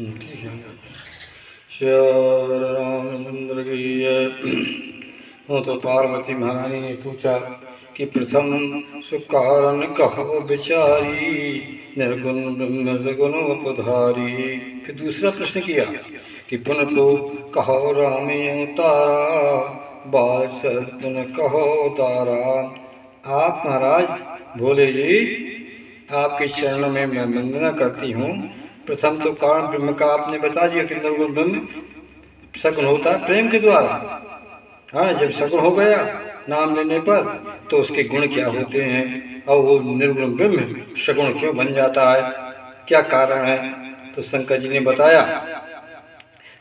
ठीक है। श्री रामचंद्र की तो पार्वती महारानी ने पूछा कि प्रथम सुकारण कहो बिचारी, निर्गुण ब्रह्म सगुण उपधारी। फिर दूसरा प्रश्न किया कि पुनः तो कहो रामे अवतारा, बाल पुनः कहो तारा। आप महाराज बोले जी, आपके चरणों में मैं वंदना करती हूँ। प्रथम तो कारण ब्रह्म का आपने बता दिया कि निर्गुण ब्रह्म सगुण होता है प्रेम के द्वारा। हाँ, जब सगुण हो गया नाम लेने पर तो उसके गुण क्या होते हैं, और वो निर्गुण ब्रह्म सगुण क्यों बन जाता है, क्या कारण है। तो शंकर जी ने बताया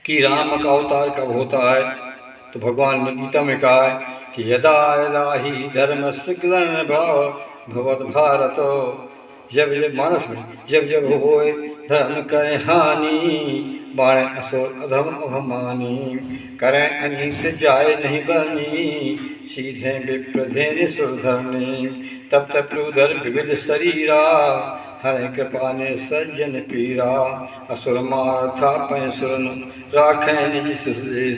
कि राम का अवतार कब होता है। तो भगवान ने गीता में कहा है कि यदा यदा ही धर्मस्य ग्लानिर्भव भवत भारत, जब जब मानस में जब जब होए धर्म करे हानि, बाणे असुर अधम अभिमानी, करें अनित जाए नहीं बरनी, सीधे विप्रधेन सुरधरनी, तब तब प्रउधर विविध शरीरा, हरे कृपा ने सज्जन पीरा, असुर मार था पै सुरन राखें निज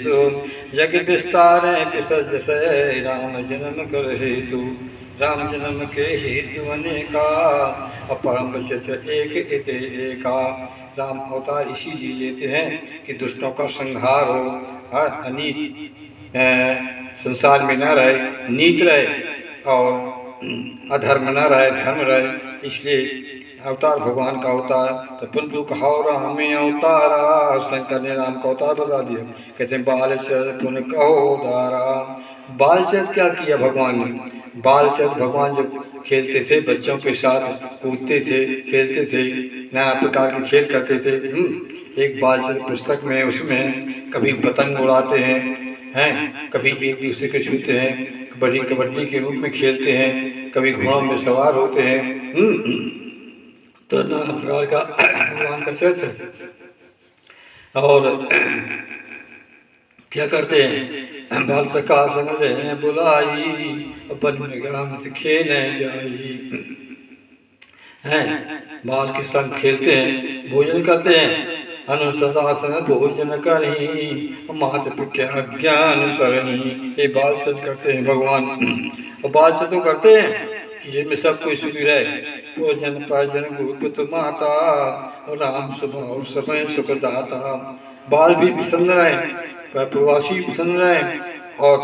सुर, जग विस्तारें विसर्ज से, राम जन्म कर हेतु राम जन्म के हेतु अनेका, अपरम चित्र एक इते एका। राम अवतार इसीलिए लेते हैं कि दुष्टों का संहार हो, अनीत संसार में न रहे, नीत रहे, और अधर्म न रहे, धर्म रहे, इसलिए अवतार भगवान का अवतार। तो पुनः कहो राम अवतारा, शंकर ने राम का अवतार बता दिया। कहते हैं बालचंद्र पुनः कहो दारा। बालचंद्र क्या किया भगवान ने, बालचंद्र भगवान जब खेलते थे बच्चों के साथ, कूदते थे, खेलते थे, नाना प्रकार के खेल करते थे। एक बालचंद्र पुस्तक में उसमें कभी पतंग उड़ाते हैं, कभी एक दूसरे को छूते हैं, कबड्डी कबड्डी के रूप में खेलते हैं, कभी घोड़ों में सवार होते हैं। तो नाना प्रकार का भगवान का चरित्र। और क्या करते हैं, बाल सखा संग रहे बुलाई, अपन खेले जाई हैं, बाल के संग खेलते हैं, भोजन करते हैं, अनुशासन भोजन करही, मात पिता ज्ञान सरही। ये बाल सज करते हैं भगवान। और बाल सज तो करते हैं कि जिसमें सब कोई सुखी रहे, भोजन पाजन गुरुपुत माता, राम स्वभाव समय सुखदाता। बाल भी प्रसन्न रहे, प्रवासी प्रसन्न रहे, और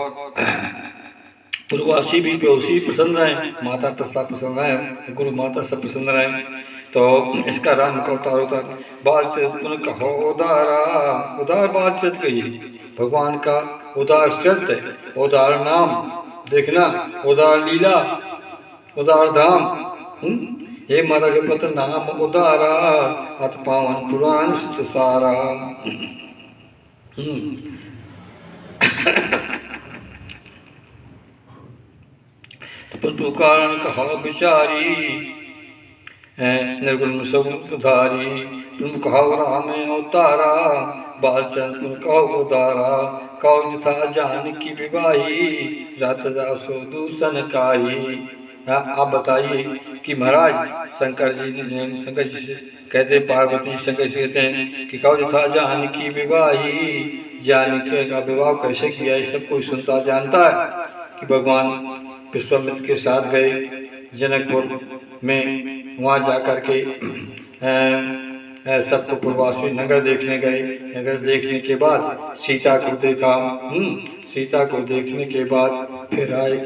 पूर्ववासी भी पड़ोसी प्रसन्न रहे, माता पिता प्रसन्न रहे, गुरु माता सब प्रसन्न रहे। तो इसका राम का अवतार होता है। बालचरित पुनः कहो उदारा, उदार बालचरित कहिए, भगवान का उदार चरित्र, उदार नाम देखना, उदार लीला, उदार धाम। हे मरगपत नाम उदारा, अत पावन पुराण सुत सारा। तो कारण कहा बिचारी, निर्गुण समुधारी, तुम कहो राम अवतारा, बालचंद्र कहो उदारा, कहो जथा जानकी विवाही, रात दासो दूषण काही। आप बताइए कि महाराज शंकर जी से कहते, पार्वती शंकर से कहते हैं कि कहो जथा जानकी विवाही, जानकी का विवाह कैसे किया, ये सब कोई सुनता जानता है कि भगवान विश्वामित्र के साथ गए जनकपुर में, वहाँ जाकर के सबको पूर्वासी नगर देखने गए। नगर देखने के बाद सीता को देखा, सीता को देखने के बाद फिर आए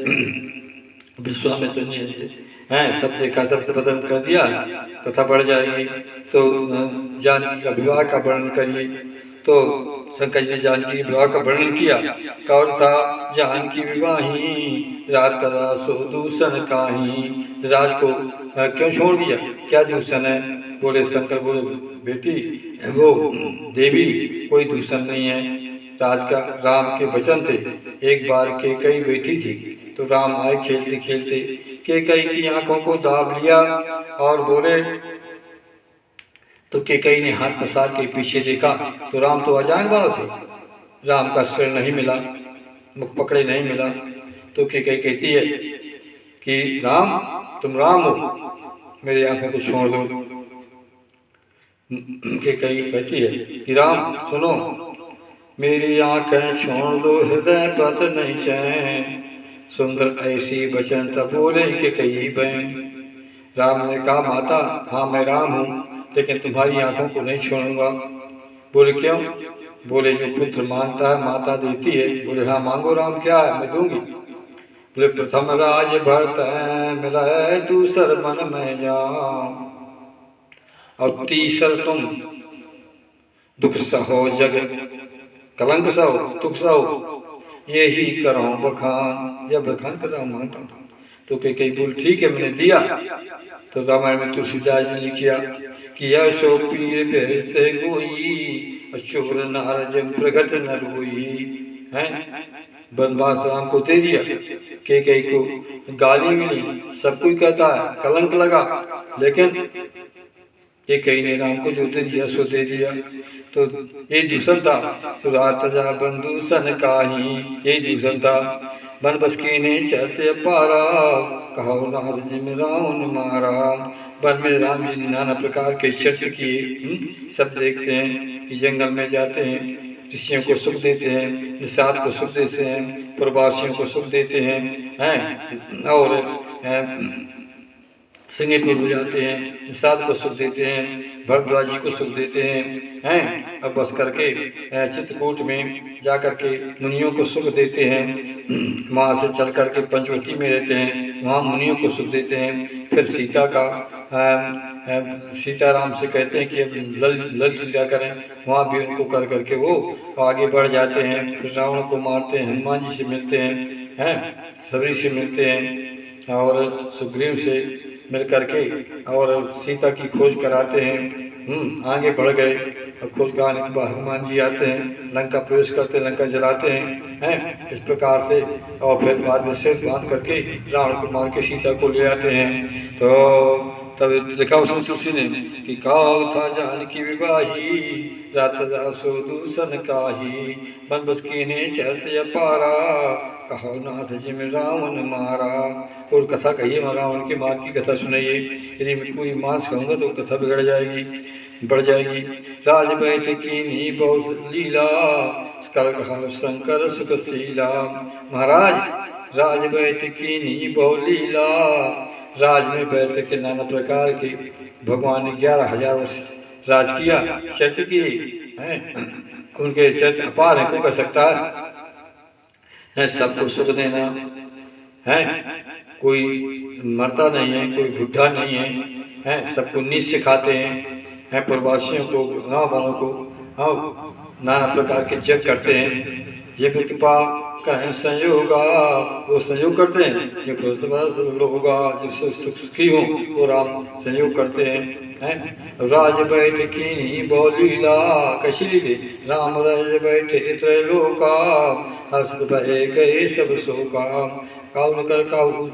विश्वामित्र ने सब देखा, सबसे बदन कर दिया, कथा बढ़ जाएगी। तो जानकी का विवाह का वर्णन करिए। तो शंकर जी ने जानकी के विवाह का वर्णन किया। कौर था जानकी विवाही, रात सो दूषण काही। राज को क्यों छोड़ दिया, क्या दूषण है। बोले शंकर, बोले बेटी वो देवी कोई दूषण नहीं है, राज का राम के वचन थे। एक बार कैकेयी बैठी थी तो राम आए खेलते खेलते, कैकेयी की आंखों को दाब लिया और बोले, तो कैकेयी ने हाथ पसार के पीछे देखा तो राम तो अजान भाव थे, राम का सिर नहीं मिला, मुख पकड़े नहीं मिला। तो कैकेयी कहती है कि राम तुम राम हो, मेरी आंखों को छोड़ दो। के कई कहती है कि राम सुनो, मेरी आंखें छोड़ दो, हृदय पत नहीं चैन। सुंदर ऐसी वचन तब बोले कि कई बहन। राम ने कहा माता, हाँ मैं राम हूँ, लेकिन तुम्हारी आंखों को नहीं छोड़ूंगा। बोले क्यों? बोले जो पुत्र मांगता है माता देती है। बोले हाँ मांगो राम, क्या है मैं दूंगी। बोले प्रथम राज भरत मिला, दूसर मन में जाओ, और तीसर तुम दुख सहो जग कलंक सहो, दुख सहो, यही करो बखान। जब बखान कर रहा मानता हूँ तो कई बोल ठीक है मैंने दिया। तो रामायण में तुलसीदास जी ने किया कि यशो पीर भेजते गोई, चोर नारज प्रगट न रोई। है वनवास राम को दे दिया, कई को गाली मिली, सब कोई कहता है कलंक लगा, लेकिन ये कई ने राम को जो दे दिया सो दे दिया। तो ये दूषण था। सुरात जा बंधु सन काही, यही दूषण था। बन बस के ने चरते पारा, कहो नाथ जी में रावण मारा। वन में राम जी ने नाना प्रकार के चरित्र किए। सब देखते हैं कि जंगल में जाते हैं, ऋषियों को सुख देते हैं, निषाद को सुख देते हैं, प्रवासियों को सुख देते हैं और सिंगापुर में जाते हैं, निषाद को सुख देते हैं, भरद्वाज जी को सुख देते हैं। अब बस करके चित्रकूट में जा कर के मुनियों को सुख देते हैं। वहाँ से चल करके पंचवटी में रहते हैं, वहाँ मुनियों को सुख देते हैं। फिर सीता का सीताराम से कहते हैं कि अब लल लीला करें, वहाँ भी उनको कर करके वो आगे बढ़ जाते हैं। फिर रावण को मारते हैं, हनुमान जी से मिलते हैं, सबरी से मिलते हैं और सुग्रीव से मिल करके और सीता की खोज कराते हैं। आगे बढ़ गए और खोज कराने के बाद हनुमान जी आते हैं, लंका प्रवेश करते हैं, लंका जलाते हैं इस प्रकार से। और फिर बाद में सिर बांध करके रावण को मार के सीता को ले आते हैं। तो तब लिखा उसमें तुलसी ने कि काऊ था जानकी विवाही, रात सो दूषण काही। बन बस कीने चरत अपारा, कहो नाथ जी में रावण मारा। और कथा कहिए, रावण के मार की कथा सुनाइए। यदि मैं पूरी मांस कहूँगा तो कथा बिगड़ जाएगी, बढ़ जाएगी। राज बैठ कीनी बहुत लीला, कर कहा शंकर सुखशीला। महाराज राज बैठ कीनी बहुत लीला, राज में बैठ करके नाना प्रकार के भगवान ने 11,000 वर्ष राज किया, चरित्र किए। उनके चरित्र अपार है, को कह सकता है सबको सुख देना है। कोई मरता नहीं है, कोई बुढ़ा नहीं है, सबको नीच सिखाते हैं, प्रवासियों को, गाँव वालों को नाना प्रकार के जग करते हैं। ये कृपा कहें संयोगा, वो संयोग करते हैं। जो लोग होगा जो सुखी हो वो राम संयोग करते हैं। राज बैठ कीनी बहुलीला, कैसी लीले राम राज बैठे त्रैलोका, हर्ष बहे गए सब शोका। काऊ न कर काऊ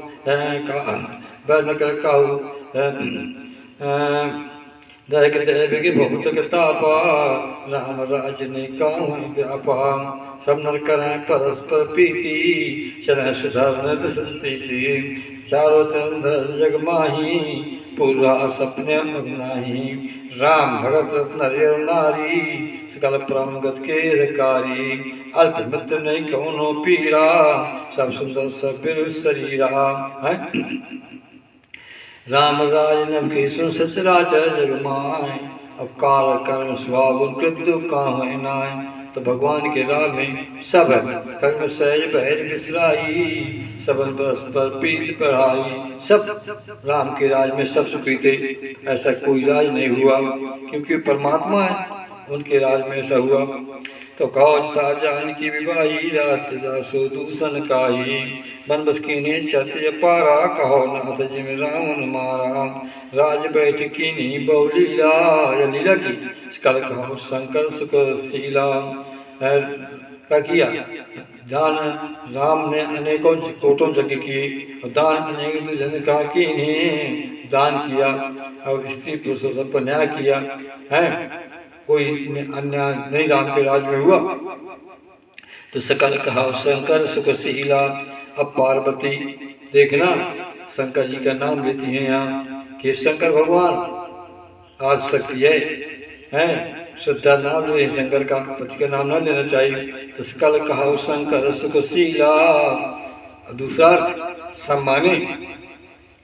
न कर काऊ, दैक दैव के बहुत तापा, राम राज ने काऊ व्यापा। सब नर करें परस्पर प्रीति, चलें सुधर सस्ती। चारों चंद्र जग माही, पूरा सपने अगनाही। राम भगत नर नारी, सकल परमगत के अधिकारी। अल्प मित्र नहीं कौनो पीरा, सब सुंदर सब बिरु शरीरा। राम राज नभ के सुन सचराचर जग माय, अब काल कर्म स्वभाव कृत्यु काम नाय। तो भगवान के राम में सब है, कर्म सहज बहर बिसराई, सबन परस्पर प्रीत बढ़ाई। सब राम के राज में सब सुखी थे, ऐसा कोई राज नहीं हुआ, क्योंकि परमात्मा है, उनके राज में ऐसा हुआ। तो कौज था जानकी विवाही, रात सो दूषण काही। बन बस कीने चरत पारा, कहो नाथ जी में रावण मारा। राज बैठ कीनी बहुलीला, या लीला की कल कहो शंकर सुखशीला। क्या किया दान, राम ने अनेकों कोटों यज्ञ किए, दान अनेक जन का कीने दान किया, और स्त्री पुरुषों सबको न्याय किया है। कोई अन्याय नहीं राम के राज में हुआ। तो सकल कहा शंकर सुखशीला। अब पार्वती देखना शंकर जी का नाम लेती है यहाँ कि शंकर भगवान आज शक्ति है, हैं श्रद्धा नाम ले शंकर का, पति का नाम ना लेना चाहिए। तो कल कहा शंकर सुखशीला। दूसरा अर्थ सम्माने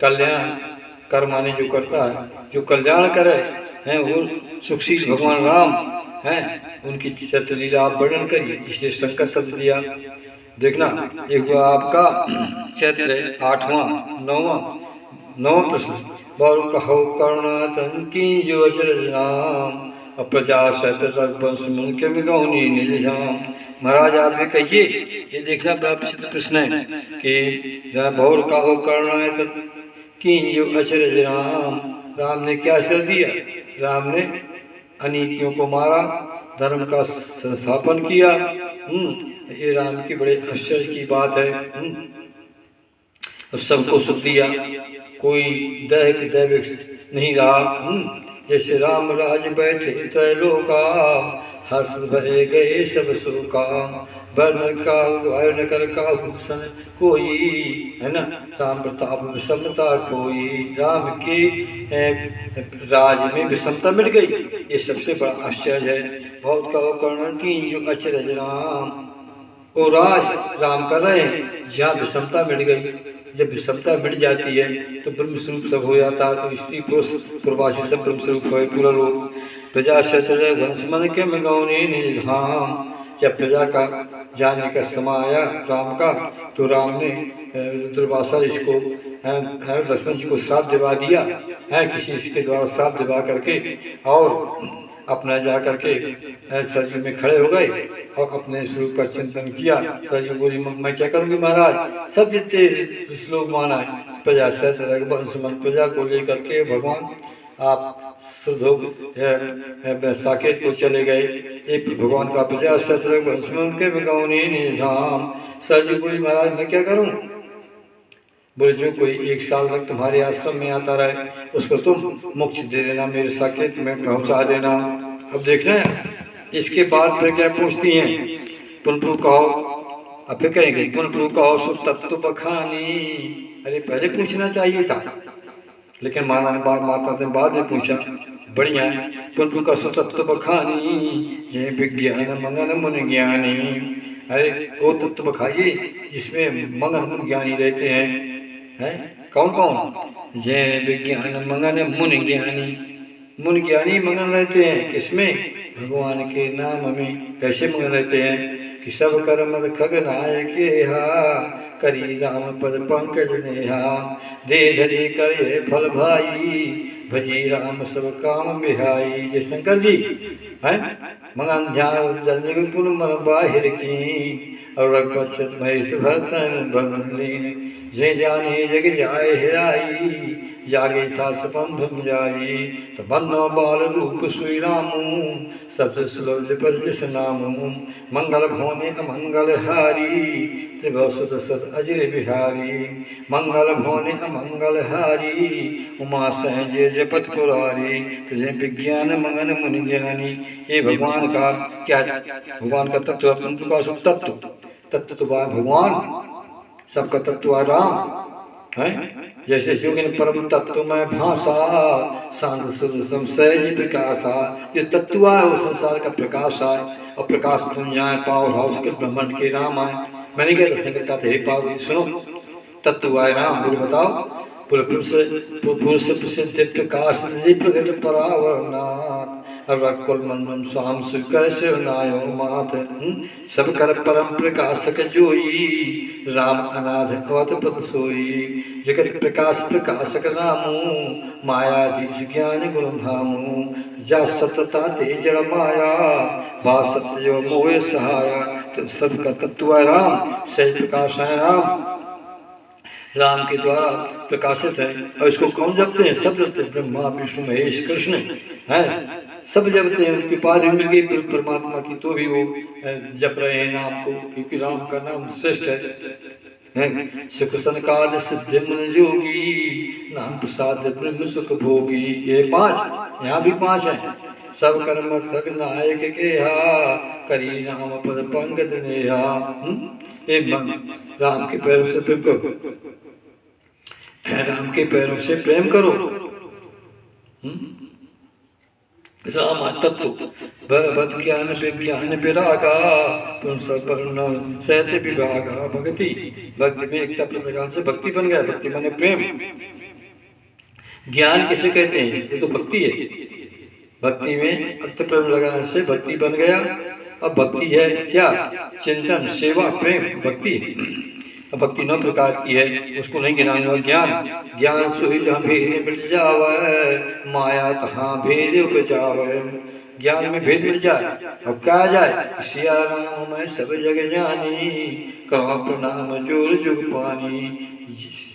कल्याण कर माने जो करता है, जो कल्याण करे हैं वो सुखशील भगवान राम हैं, उनकी चरित्र लीला आप वर्णन करिए, इसलिए शंकर शब्द दिया। देखना एक हुआ आपका चैत्र 8वां 9वां प्रश्न। और कहो करुणा तन की जो अचरज नाम, प्रजा सत रघुवंश मन के गौनी निज धाम। महाराज आप भी कहिए, ये देखना बड़ा प्रसिद्ध प्रश्न है कि भौर कहो करुणा तन की जो अचरज राम। राम ने क्या असर दिया? राम ने अनीतियों को मारा, धर्म का संस्थापन किया। ये राम की बड़े आश्चर्य की बात है। सबको सुख दिया, कोई दैहिक दैविक नहीं रहा। जैसे राम राज बैठे त्रैलोका, हर्ष भरे गए सब शोका। वर्ण का वर्ण कर का भूषण कोई, है ना, राम प्रताप विषमता खोई। राम के राज में विषमता मिट गई, ये सबसे बड़ा आश्चर्य है। बहुत कहो कर्ण की जो अचरज राम। वो राज राम कर रहे हैं जहाँ विषमता मिट गई। जब विषमता मिट जाती है तो ब्रह्म स्वरूप सब हो जाता है। तो स्त्री पुरुष प्रवासी सब ब्रह्म स्वरूप हो, पूरा लोग। प्रजा क्षत्र वंश मन के गौने निज धाम। जब प्रजा का जाने का समय आया राम का, तो राम ने रुद्रवासा इसको लक्ष्मण जी को श्राप दिवा दिया है, किसी इसके द्वारा श्राप दिवा करके, और अपना जा करके सरजू में खड़े हो गए और अपने स्वरूप पर चिंतन किया। सरजू बोली मैं क्या करूंगी महाराज, सब जितने श्लोक माना है प्रजा सत रघुवंश मन, प्रजा को लेकर के भगवान आप साकेत को चले गए। एक भगवान का प्रजा सत रघुवंश मन के गौनी निज धाम। सरजू बोली महाराज मैं क्या करूं? बोले जो कोई 1 साल तक तुम्हारे आश्रम में आता रहे उसको तुम मोक्ष दे देना, मेरे साकेत में पहुंचा देना। अब देखना है इसके बाद फिर क्या पूछती हैं, पुनः कहो। अब फिर कहेंगे पुनः कहो सो तत्व बखानी। अरे पहले पूछना चाहिए था, लेकिन माता ने बाद में पूछा, बढ़िया है। पुनः कहो सो तत्व बखानी, जय विज्ञान मंगन मुन ज्ञानी। अरे वो तत्व बखाइए जिसमें मंगन मुन ज्ञानी रहते हैं। कौन कौन? जय विज्ञान मंगन मुन ज्ञानी। मुन ज्ञानी मगन रहते हैं किसमें? भगवान के नाम में। कैसे मगन रहते हैं कि सब कर्म खग नायक करी राम पद पंकज नेहा। दे धरे करे फल भाई, भजी राम सब काम बिहाई। ये शंकर जी हैं मगन ध्यान जन पुन मन बाहिर की, और रघुपत महेश भर्सन बन जय जाने जग जाए हिराई, जागे था सपन भम जाई। तो बन्नो बाल रूप श्री रामू, सबसे सुलभ जपस नामू। मंगल भोने अमंगल हारी, त्रिभुवन सत अजय बिहारी। मंगल भोने अमंगल हारी, उमा सहजे जपत पुरारी। तुझे विज्ञान मंगन मुनि ज्ञानी। ये भगवान का क्या? भगवान का तत्व तत्व तो भगवान, सबका तत्व राम है। जैसे जोगिन परम तत्व में भाषा, शांत संशय प्रकाशा। जो तत्व है वो संसार का प्रकाश है, और प्रकाश दुनिया पावर हाउस के ब्रह्मांड के राम आए। मैंने क्या था शंकर का थे पार्वती सुनो, तत्व आए राम। बोले बताओ। बोले पुरुष प्रसिद्ध प्रकाश प्रकट परावरनाथ, रकुल मंदन स्वाम कैसे नायो मात। सब कर परम प्रकाशक जोई, राम अनाथ अवत पद सोई। जगत प्रकाश प्रकाशक रामू, मायाधीश ज्ञान गुण धामू। जा सतता ते जड़ माया, बा सत्य जो मोह सहाया। तो सबका तत्व है राम, सही प्रकाश है राम, राम के द्वारा प्रकाशित है। और इसको कौन जपते हैं? सब जपते हैं, ब्रह्मा विष्णु महेश कृष्ण हैं, सब जपते हैं। उनकी पारी मिल गई परमात्मा की तो भी वो जप रहे हैं नाम को, क्योंकि राम का नाम श्रेष्ठ है। सुख सनकाद सिद्धि मन जोगी, नाम प्रसाद ब्रह्म सुख भोगी। ये 5 यहाँ भी 5 हैं। सब कर्म खग नायक के करी राम पद पंकज नेहा। राम के पैरों से प्रेम करो, राम के पैरों से प्रेम करो। राम तत्व भगवत ज्ञान विज्ञान विरागा पुंस सहते विभागा भक्ति। भक्ति में एकता प्रकार से भक्ति बन गया। भक्ति माने प्रेम। ज्ञान किसे कहते हैं? ये तो भक्ति है। भक्ति में अक्त प्रेम लगाने से भक्ति बन गया। अब भक्ति है क्या? चिंतन, सेवा, प्रेम भक्ति है। अब भक्ति 9 प्रकार की है, उसको नहीं गिनाऊंगा। ज्ञान, ज्ञान सोई जहाँ भेद मिट जावे, माया तहाँ भेद उपजावे। ज्ञान में भेद मिट जाए। अब क्या आ जाए? सिया राम मैं सब जग जानी, करो प्रणाम जोर जुग पानी।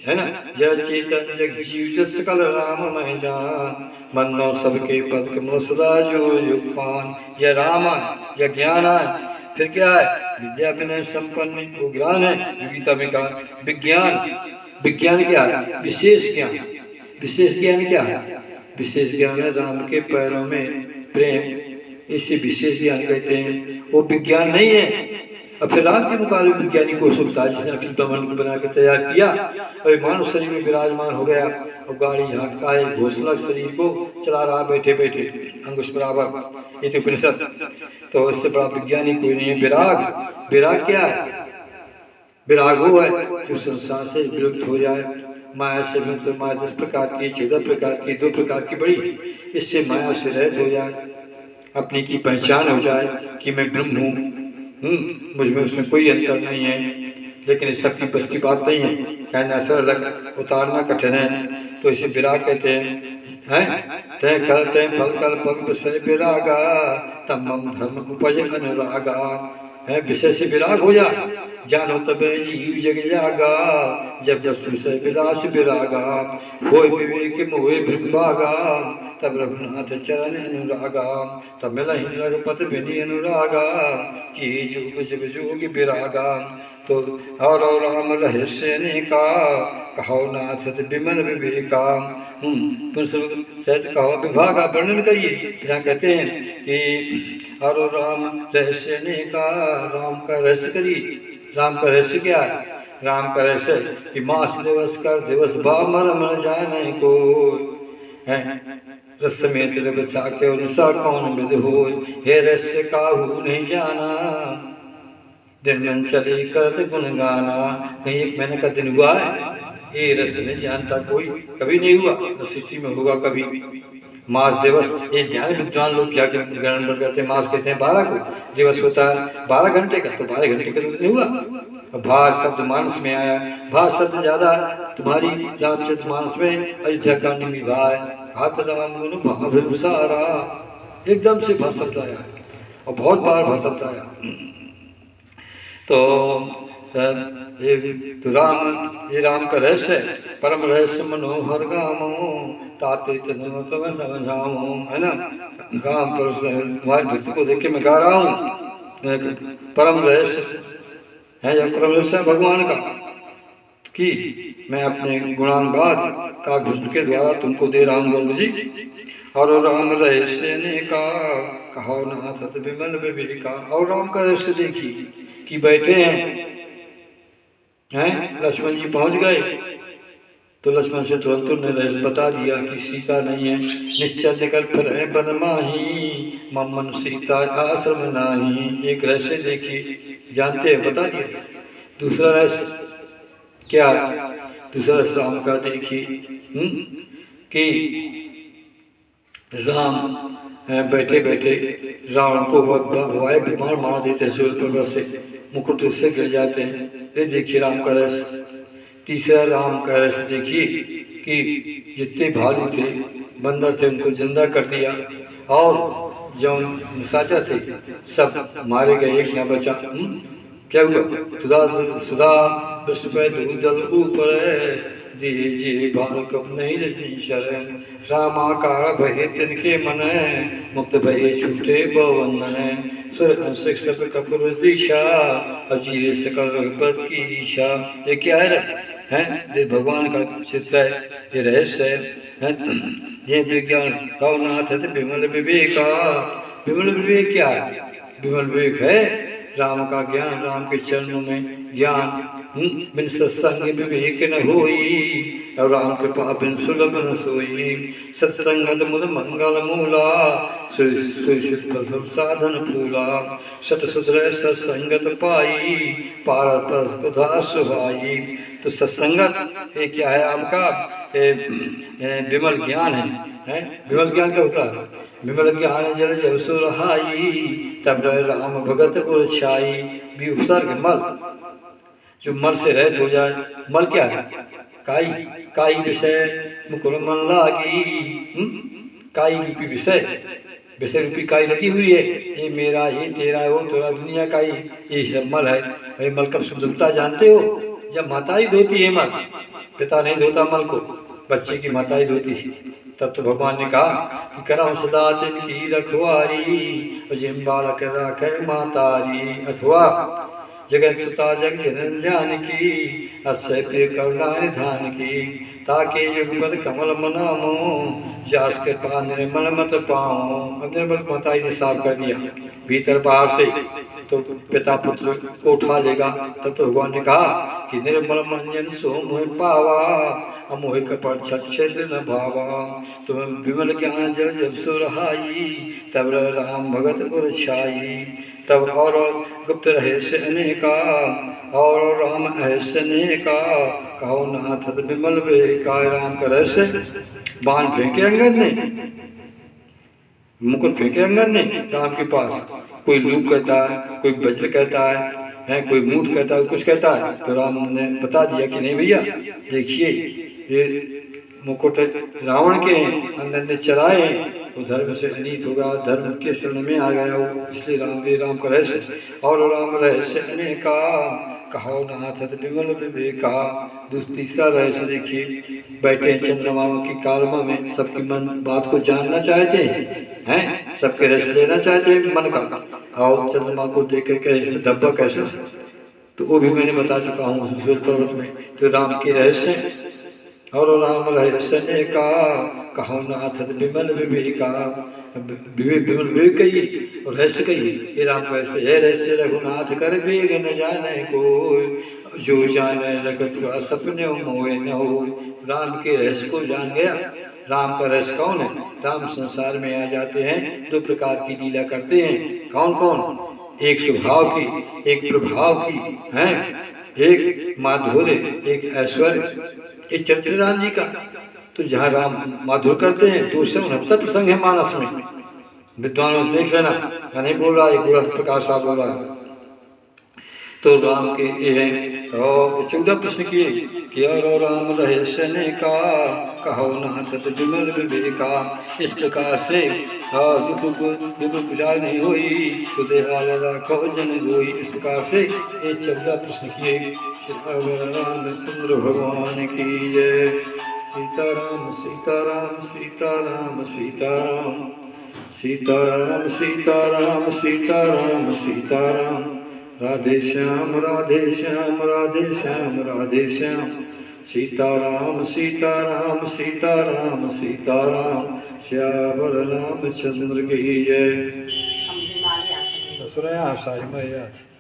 है ना? जय चेतन जग जीव जस सकल राम मैं जान, मनो सबके पद कमल सदा जो जुग पान। जय राम आए, जय ज्ञान आए, फिर क्या है? विद्या विनय संपन्न, वो ज्ञान है जो गीता में कहा। विज्ञान, विज्ञान क्या है? विशेष ज्ञान। विशेष ज्ञान क्या है? विशेष ज्ञान है राम के पैरों में प्रेम, इसे विशेष ज्ञान कहते हैं। वो विज्ञान नहीं है। अब फिर राम के मुकाबले विज्ञानी को सुनता है जिसने अखिल ब्रह्मांड को बना के तैयार किया और मानव शरीर में विराजमान हो गया और गाड़ी हाँकता है, घोषणा शरीर को चला रहा बैठे बैठे अंकुश बराबर। ये तो उपनिषद। तो इससे बड़ा विज्ञानी कोई नहीं है। विराग, विराग क्या है? विराग वो है जो संसार से विलुप्त हो जाए। माया से विलुप्त, माया 10 प्रकार की, 14 प्रकार की, 2 प्रकार की बड़ी, इससे माया से रहित हो जाए, अपनी की पहचान हो जाए कि मैं ब्रह्म हूँ। मुझमें उसमें कोई अंतर नहीं है। लेकिन इस सबकी बस की बात नहीं है, कहना सरल उतारना कठिन है। तो इसे विराग कहते हैं। तय कर तय फल कर पग से विरागा, तम मम धर्म उपज अनुरागा। है विषय से विराग हो जा, जानो तब जीव जग जागा, जब जस विषय विलास विरागा। होय विवेक मोहे भृंभागा, तब रघुनाथ चरण अनुरागा। तब मिलहि रघुपति बिनि अनुरागा, कि जोग जब जोग विरागा। तो और राम रहस्य अनेका, कहो नाथ विमल विवेका। सहज कहो विभागा, वर्णन करिए। यहाँ कहते हैं कि और राम रहस्य अनेका, राम का रहस्य करिए। राम का रहस्य क्या है? राम का रहस्य कि मास दिवस कर दिवस बा मर जाने को है, समेत बचा के उनसा कौन विद हो। हे रहस्य काहू नहीं जाना, दिन में चले करत गुण गाना। कहीं एक महीने का दिन हुआ है? ये रहस्य नहीं जानता कोई, कभी नहीं हुआ, तो सृष्टि में होगा कभी। मास दिवस, ये ध्यान विद्वान लोग क्या गणना करते हैं? मास कहते हैं 12 को, दिवस होता है 12 घंटे का, तो 12 घंटे का नहीं हुआ। भार शब्द मानस में आया, भार शब्द ज्यादा तुम्हारी रामचरित मानस में अयोध्या कांड में भाई हाथ राम गुण भाव सारा, एकदम से भार शब्द आया और बहुत बार भार शब्द आया। तो राम का रहस्य, परम रहस्य मनोहर गामो, ताते तुम्हें समझाऊं। है ना? गाम पर तुम्हारी भक्ति को देख के मैं गा रहा हूँ। परम रहस्य है, जब परम रहस्य भगवान का कि मैं अपने गुणानुवाद का भुज के द्वारा तुमको दे रहा हूँ गुरु जी। और राम रहस्य ने का, कहो नाथ विमल विवेका। और राम का रहस्य देखिए कि बैठे हैं लक्ष्मण जी पहुंच गए, तो लक्ष्मण से तुरंत उन्होंने रहस्य बता दिया कि सीता नहीं है। निश्चय निकल फिर है बन माही, ममन सीता आश्रम नाही। एक रहस्य देखिए, जानते हैं, बता दिया। दूसरा रहस्य क्या? दूसरा रहस्य राम का देखिए कि राम बैठे बैठे रावण को वायु विमान मार देते हैं, सूर्य पर्वत से मुकुट से गिर जाते हैं। ये देखिए राम का रहस्य। तीसरा राम का रहस्य देखिए कि जितने भालू थे, बंदर थे, उनको जिंदा कर दिया और जो निशाचर थे सब मारे गए, एक न बचा। क्या हुआ? सुधा पृष्ठ पे दल ऊपर दीजिए बाल कब नहीं रची शरण, रामाकार भये तिनके मन, मुक्त भये छूटे बवंदन। सुर सब कपुर दिशा, अजीर सकल रघुपत की ईशा। ये क्या है? ये भगवान का चित्र है, ये रहस्य है। जय विज्ञान कौनाथ विमल विवेका। विमल विवेक क्या है? विमल विवेक है राम का ज्ञान, राम के चरणों में ज्ञान, बिन सत्संग विवेक न होई, और राम कृपा बिन सुलभ न सोई। सत्संगत मुद मंगल मूला, साधन फूला। सत सुधरे सत्संगत पाई, पार परस उदास सुहाई। तो सत्संगत ये क्या है आपका? विमल ज्ञान है। विमल ज्ञान क्या होता है? विमल ज्ञान जल जब सुरहाई, तब राम भगत उर छाई। भी उपसर्ग मल, जो मल से रहित हो जाए। मल क्या है? काई, काई विषय मुकुर मन लागी। काई रूपी विषय, विषय रूपी काई लगी हुई है। ये मेरा, ये तेरा, वो तेरा, दुनिया का ही, ये सब मल है। भाई मल कब शुद्धता जानते हो? जब माता ही धोती है मल, पिता नहीं धोता मल को, बच्चे की माता ही धोती है। तब तो भगवान ने कहा कि करम सदा तिनकी रखवारी, जिम बालक राखे मातारी। अथवा जगत सुता जग जनन जानकी, अस्य प्रिय करुणा निधान की। ताके युगपद कमल मनामो, जास कृपा निर्मल मत पाओ। अब निर्मल माता ने साफ कर दिया भीतर बाहर से, तो पिता पुत्र को उठा लेगा। तब तो भगवान ने कहा कि निर्मल मंजन सो मोह पावा, अमोह कपट छेद न भावा। तुम विमल ज्ञान जल जब सुरहाई, तब राम भगत उर छाई। तब और गुप्त रहस्य अनेका, और राम रहस्य अनेका। कहो नाथ विमल विवेका। राम का रहस्य बाण फेंके अंगद ने, मुकुट फेंके अंगद ने राम के पास। कोई लूक कहता है, कोई वज्र कहता है, कोई मूठ कहता है, कुछ कहता है। तो राम ने बता दिया कि नहीं भैया, देखिए ये मुकुट रावण के अंगद ने चलाए, वो धर्म से अनीत होगा, धर्म के शरण में आ गया वो, इसलिए राम का रहस्य। और राम रहस्य अनेका, कहो नाथ विमल विवेका। तीसरा रहस्य देखिए, बैठे चंद्रमाओं की कालमा में, सबकी मन बात को जानना चाहते हैं, सबके रहस्य लेना चाहते हैं मन का। और चंद्रमा को देख करके इसमें धब्बा कैसे, तो वो भी मैंने बता चुका हूँ सूर्य पर्वत में। तो राम के रहस्य, और राम रहस्य अनेका, कहो नाथ विमल विवेका। विमल विवेक कहिए और रहस्य कहिए, ये राम का रहस्य है। रहस्य रघुनाथ कर बेग न जाने को, जो जाने रघुपुर सपने मोहे न हो। राम के रहस्य को जान गया। राम का रहस्य कौन है? राम संसार में आ जाते हैं, दो प्रकार की लीला करते हैं। कौन कौन? एक स्वभाव की, एक प्रभाव की है, एक माधुर्य, एक ऐश्वर्य। ये चरित्र राम जी का। तो जहाँ राम माधुर करते हैं 269 प्रसंग है मानस में। विद्वान देख लेना, मैं नहीं बोल रहा, एक बुरा प्रकाश साहब बोल रहा है। तो राम के ये हैं। तो 14 प्रश्न किए कि और राम रहस्य ने का, कहो नाथ विमल विवेका। इस प्रकार से विपुल पुजार नहीं हुई, सुदे हाल राखो जन गोई। इस प्रकार से ये 14 प्रश्न किए। रामचंद्र भगवान की जय। सीताराम सीताराम सीताराम सीताराम सीताराम सीताराम सीताराम सीताराम। राधे श्याम राधे श्याम राधे श्याम राधे श्याम। सीताराम सीताराम सीताराम सीताराम। श्यावर रामचंद्र की जय। सुना आप सारी मैं याद